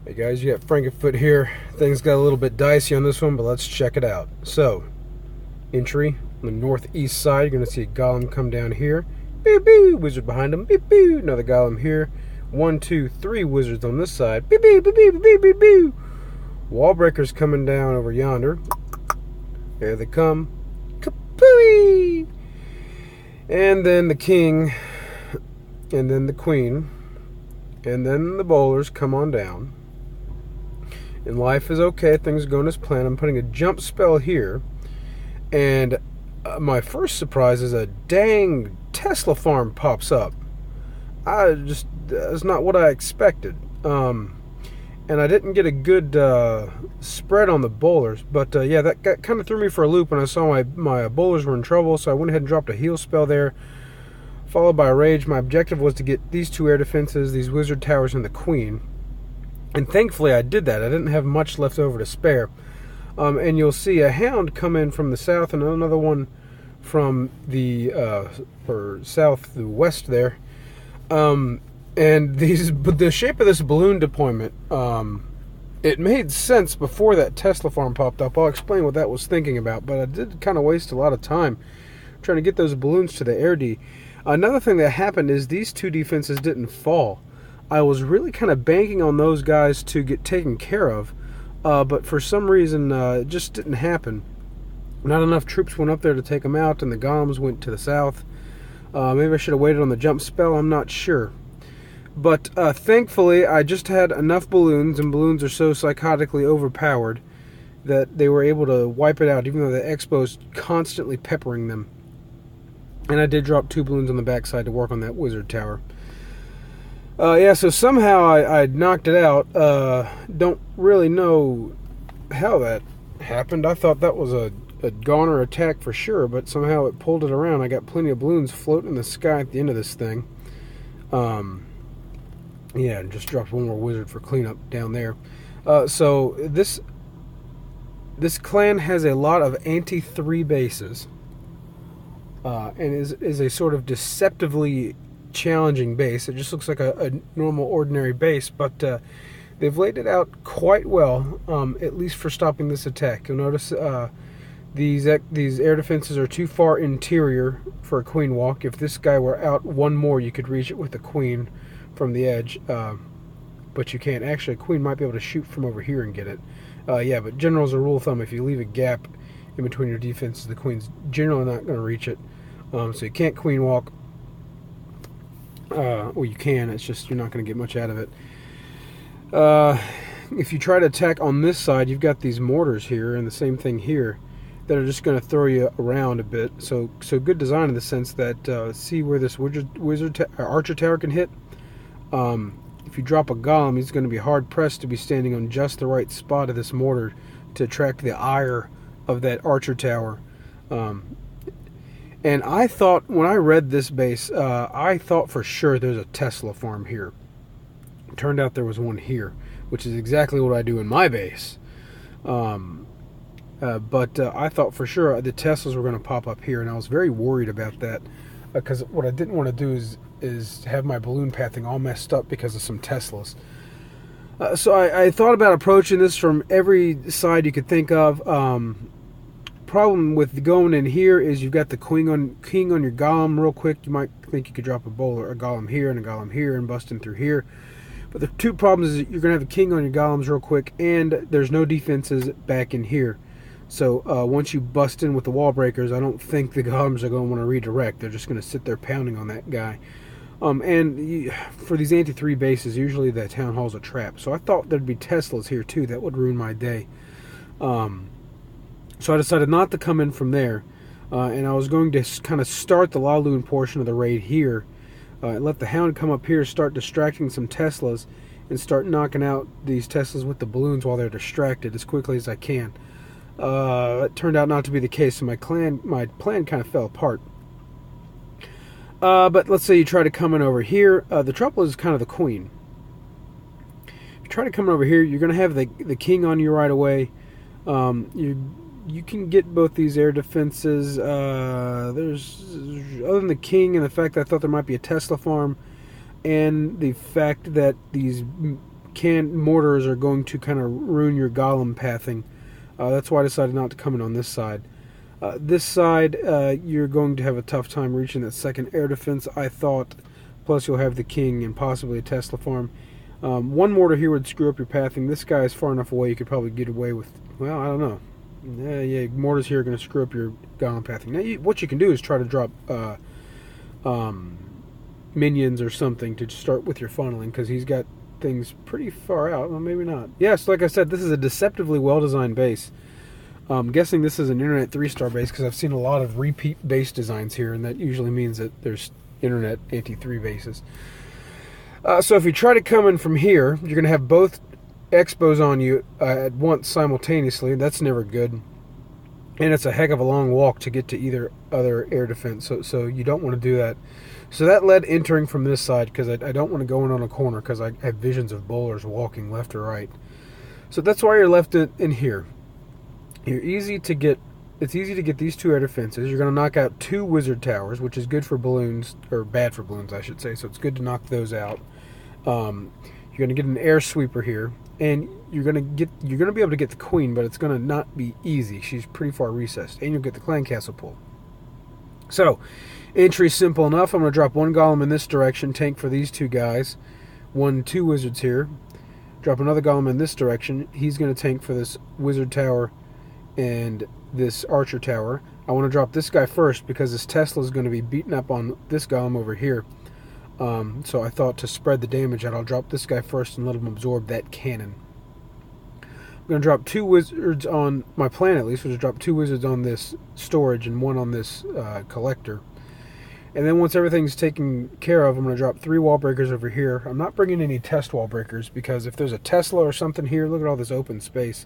Hey guys, you got Frankenfoot here. Things got a little bit dicey on this one, but let's check it out. So, entry on the northeast side, you're going to see a golem come down here. Boo boo, wizard behind him. Boo boo, another golem here. 1, 2, 3 wizards on this side. Boo boo, boo boo, boo boo, boo. Wall breakers coming down over yonder. There they come. Kapooey! And then the king, and then the queen, and then the bowlers come on down. And life is okay, things are going as planned. I'm putting a jump spell here, and my first surprise is a dang Tesla farm pops up. That's not what I expected. And I didn't get a good spread on the bowlers, but yeah, that kind of threw me for a loop when I saw my bowlers were in trouble, so I went ahead and dropped a heal spell there, followed by a rage. My objective was to get these two air defenses, these wizard towers, and the queen. And thankfully I did that. I didn't have much left over to spare. And you'll see a hound come in from the south and another one from the south, the west there. And the shape of this balloon deployment, it made sense before that Tesla farm popped up. I'll explain what that was thinking about, but I did kind of waste a lot of time trying to get those balloons to the air D. Another thing that happened is these two defenses didn't fall. I was really kind of banking on those guys to get taken care of, but for some reason it just didn't happen. Not enough troops went up there to take them out, and the golems went to the south. Maybe I should have waited on the jump spell, I'm not sure. But thankfully I just had enough balloons, and balloons are so psychotically overpowered that they were able to wipe it out, even though the Expo's constantly peppering them. And I did drop 2 balloons on the backside to work on that wizard tower. Yeah, so somehow I knocked it out. Don't really know how that happened. I thought that was a goner attack for sure, but somehow it pulled it around. I got plenty of balloons floating in the sky at the end of this thing. Yeah, and just dropped one more wizard for cleanup down there. So this clan has a lot of anti-3 bases, and is a sort of deceptively challenging base. It just looks like a normal ordinary base, but they've laid it out quite well, at least for stopping this attack. You'll notice these air defenses are too far interior for a queen walk. If this guy were out one more, you could reach it with the queen from the edge, but you can't. Actually, a queen might be able to shoot from over here and get it. Yeah, but general as a rule of thumb, if you leave a gap in between your defenses, the queen's generally not going to reach it. So you can't queen walk. Well, you can, it's just you're not going to get much out of it. If you try to attack on this side, you've got these mortars here, and the same thing here, that are just going to throw you around a bit. So good design in the sense that, see where this archer tower can hit? If you drop a golem, he's going to be hard-pressed to be standing on just the right spot of this mortar to attract the ire of that archer tower. And I thought, when I read this base, I thought for sure there's a Tesla farm here. It turned out there was one here, which is exactly what I do in my base. But I thought for sure the Teslas were going to pop up here, and I was very worried about that, because what I didn't want to do is have my balloon pathing all messed up because of some Teslas. So I thought about approaching this from every side you could think of. Problem with going in here is you've got the king on your golem real quick. You might think you could drop a golem here and a golem here and bust in through here, but the two problems is that you're gonna have a king on your golems real quick, and there's no defenses back in here. So once you bust in with the wall breakers, I don't think the golems are going to want to redirect. They're just going to sit there pounding on that guy. For these anti-3 bases, usually the town hall's a trap. So I thought there'd be Teslas here too. That would ruin my day. So I decided not to come in from there, and I was going to kind of start the LaLoon portion of the raid here, and let the hound come up here, start distracting some Teslas, and start knocking out these Teslas with the balloons while they're distracted as quickly as I can. It turned out not to be the case, so my plan kind of fell apart. But let's say you try to come in over here. The trouble is kind of the queen. If you try to come over here, you're going to have the king on you right away. You can get both these air defenses. Other than the king and the fact that I thought there might be a Tesla farm, and the fact that these mortars are going to kind of ruin your golem pathing. That's why I decided not to come in on this side. This side, you're going to have a tough time reaching that second air defense, I thought. Plus, you'll have the king and possibly a Tesla farm. One mortar here would screw up your pathing. This guy is far enough away you could probably get away with, well, I don't know. Yeah, mortars here are going to screw up your golem pathing. Now, what you can do is try to drop minions or something to start with your funneling, because he's got things pretty far out. Well, maybe not. Yes, like I said, this is a deceptively well-designed base. I'm guessing this is an Internet 3-star base because I've seen a lot of repeat base designs here, and that usually means that there's Internet anti-3 bases. So if you try to come in from here, you're going to have both Expos on you at once simultaneously. That's never good. And it's a heck of a long walk to get to either other air defense, so you don't want to do that. So that led entering from this side, because I don't want to go in on a corner, because I have visions of bowlers walking left or right. So that's why you're left in here. It's easy to get these two air defenses. You're going to knock out 2 wizard towers, which is good for balloons, or bad for balloons, I should say. So it's good to knock those out. You're going to get an air sweeper here, and you're going to be able to get the queen, but it's going to not be easy. She's pretty far recessed, and you'll get the clan castle pull. So entry simple enough. I'm going to drop 1 golem in this direction, tank for these 2 guys. 2 wizards here. Drop another golem in this direction. He's going to tank for this wizard tower and this archer tower. I want to drop this guy first because this Tesla is going to be beating up on this golem over here. So I thought to spread the damage out, I'll drop this guy first and let him absorb that cannon. I'm going to drop 2 wizards on my plan, at least, which is drop 2 wizards on this storage and 1 on this collector. And then once everything's taken care of, I'm going to drop 3 wall breakers over here. I'm not bringing any test wall breakers because if there's a Tesla or something here, look at all this open space.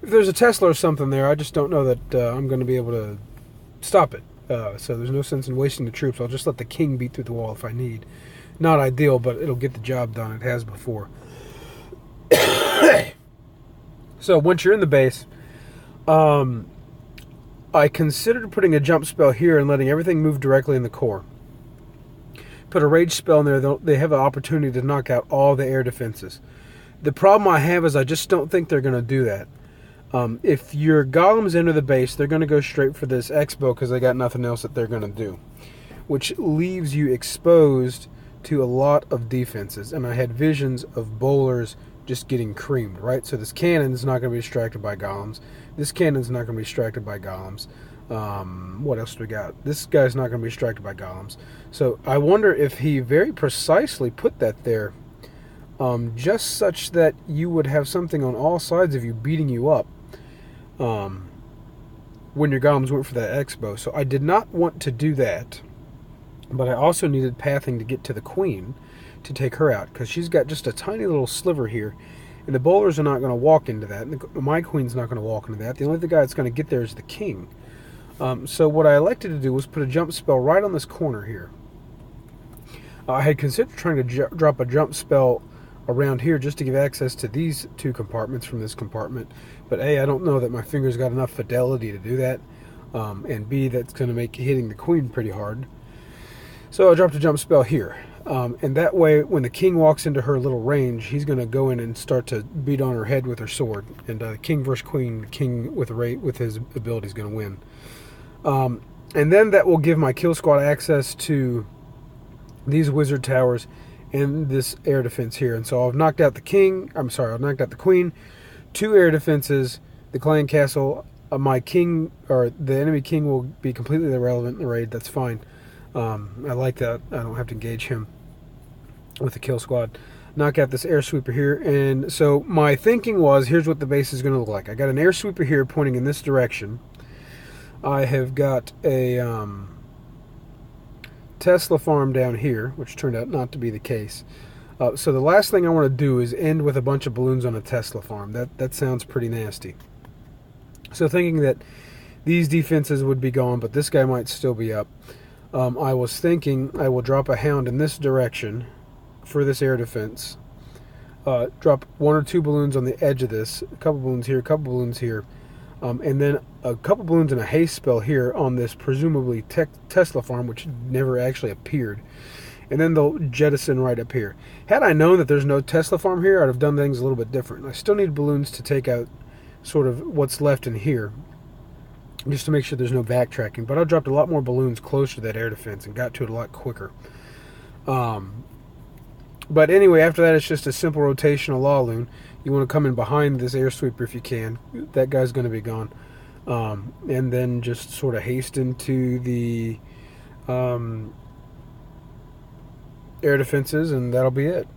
If there's a Tesla or something there, I just don't know that I'm going to be able to stop it. So there's no sense in wasting the troops. I'll just let the king beat through the wall if I need. Not ideal, but it'll get the job done. It has before. So once you're in the base, I considered putting a jump spell here and letting everything move directly in the core. Put a rage spell in there. They have an opportunity to knock out all the air defenses. The problem I have is I just don't think they're going to do that. If your golems enter the base, they're going to go straight for this expo because they got nothing else that they're going to do, which leaves you exposed to a lot of defenses. And I had visions of bowlers just getting creamed, right? So this cannon's not going to be distracted by golems. This cannon's not going to be distracted by golems. What else do we got? This guy's not going to be distracted by golems. So I wonder if he very precisely put that there, just such that you would have something on all sides of you beating you up when your golems went for that expo. So I did not want to do that, but I also needed pathing to get to the queen to take her out, because she's got just a tiny little sliver here, and the bowlers are not going to walk into that, and my queen's not going to walk into that. The only guy that's going to get there is the king. So what I elected to do was put a jump spell right on this corner here. I had considered trying to drop a jump spell around here just to give access to these 2 compartments from this compartment, but A, I don't know that my fingers got enough fidelity to do that, and B, that's going to make hitting the queen pretty hard. So I dropped a jump spell here, and that way when the king walks into her little range, he's going to go in and start to beat on her head with her sword, and king versus queen, the king with his ability is going to win. And then that will give my kill squad access to these wizard towers and this air defense here. And so I've knocked out the king. I've knocked out the queen. 2 air defenses. The clan castle. My king, or the enemy king, will be completely irrelevant in the raid. That's fine. I like that. I don't have to engage him with the kill squad. Knock out this air sweeper here. And so my thinking was, here's what the base is going to look like. I got an air sweeper here pointing in this direction. I have got a Tesla farm down here, which turned out not to be the case. So the last thing I want to do is end with a bunch of balloons on a Tesla farm. That sounds pretty nasty. So thinking that these defenses would be gone, but this guy might still be up, I was thinking I will drop a hound in this direction for this air defense. Drop 1 or 2 balloons on the edge of this, a couple balloons here, a couple balloons here, and then a couple balloons and a haste spell here on this presumably Tesla farm, which never actually appeared. and then they'll jettison right up here. Had I known that there's no Tesla farm here, I'd have done things a little bit different. I still need balloons to take out sort of what's left in here, just to make sure there's no backtracking. But I dropped a lot more balloons closer to that air defense and got to it a lot quicker. But anyway, after that, it's just a simple rotation of LaLoon. You want to come in behind this air sweeper if you can. That guy's going to be gone. And then just sort of hasten to the air defenses, and that'll be it.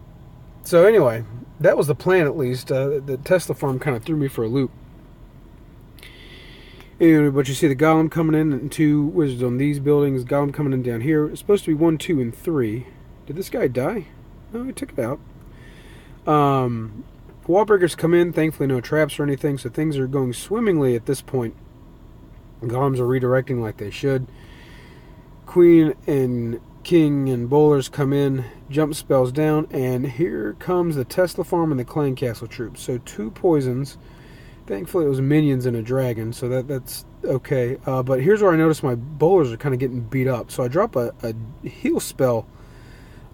So anyway, that was the plan at least. The Tesla farm kind of threw me for a loop. Anyway, but you see the golem coming in and 2 wizards on these buildings. Golem coming in down here. It's supposed to be 1, 2, and 3. Did this guy die? No, he took it out. Wall breakers come in. Thankfully, no traps or anything, so things are going swimmingly at this point. Golems are redirecting like they should. Queen and king and bowlers come in. Jump spells down, and here comes the Tesla farm and the clan castle troops. So 2 poisons. Thankfully, it was minions and a dragon, so that's okay. But here's where I noticed my bowlers are kind of getting beat up. So I drop a heal spell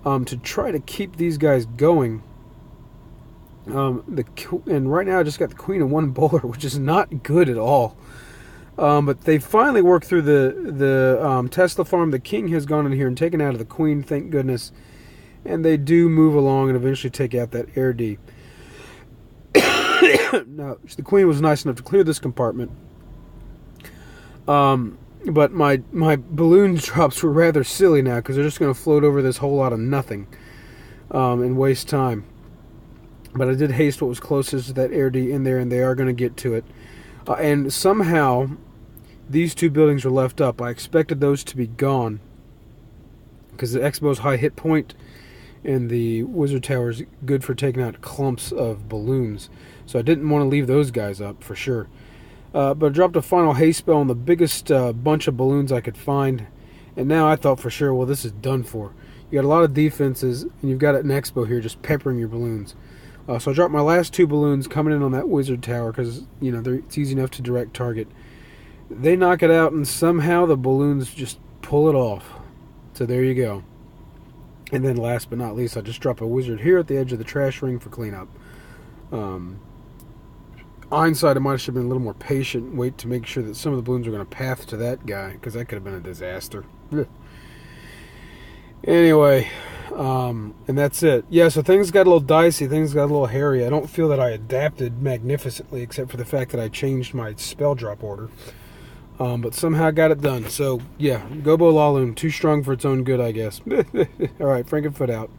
to try to keep these guys going. And right now I just got the queen and 1 bowler, which is not good at all. But they finally worked through the Tesla farm. The king has gone in here and taken out of the queen, thank goodness. And they do move along and eventually take out that air D. Now, the queen was nice enough to clear this compartment. But my balloon drops were rather silly now, because they're just going to float over this whole lot of nothing and waste time. But I did haste what was closest to that air D in there, and they are going to get to it. And somehow, these 2 buildings are left up. I expected those to be gone, because the Expo's high hit point and the wizard tower is good for taking out clumps of balloons. So I didn't want to leave those guys up for sure. But I dropped a final haste spell on the biggest bunch of balloons I could find. And now I thought for sure, well, this is done for. You got a lot of defenses, and you've got an Expo here just peppering your balloons. So I dropped my last 2 balloons coming in on that wizard tower, because it's easy enough to direct target. They knock it out, and somehow the balloons just pull it off. So there you go. And then last but not least, I just drop a wizard here at the edge of the trash ring for cleanup. Hindsight, I might have been a little more patient, wait to make sure that some of the balloons are going to path to that guy, because that could have been a disaster. Anyway, and that's it. Yeah, so things got a little dicey, things got a little hairy. I don't feel that I adapted magnificently, except for the fact that I changed my spell drop order. But somehow I got it done. So, yeah, GoBoLaLoon, too strong for its own good, I guess. Alright, Frankenfoot out.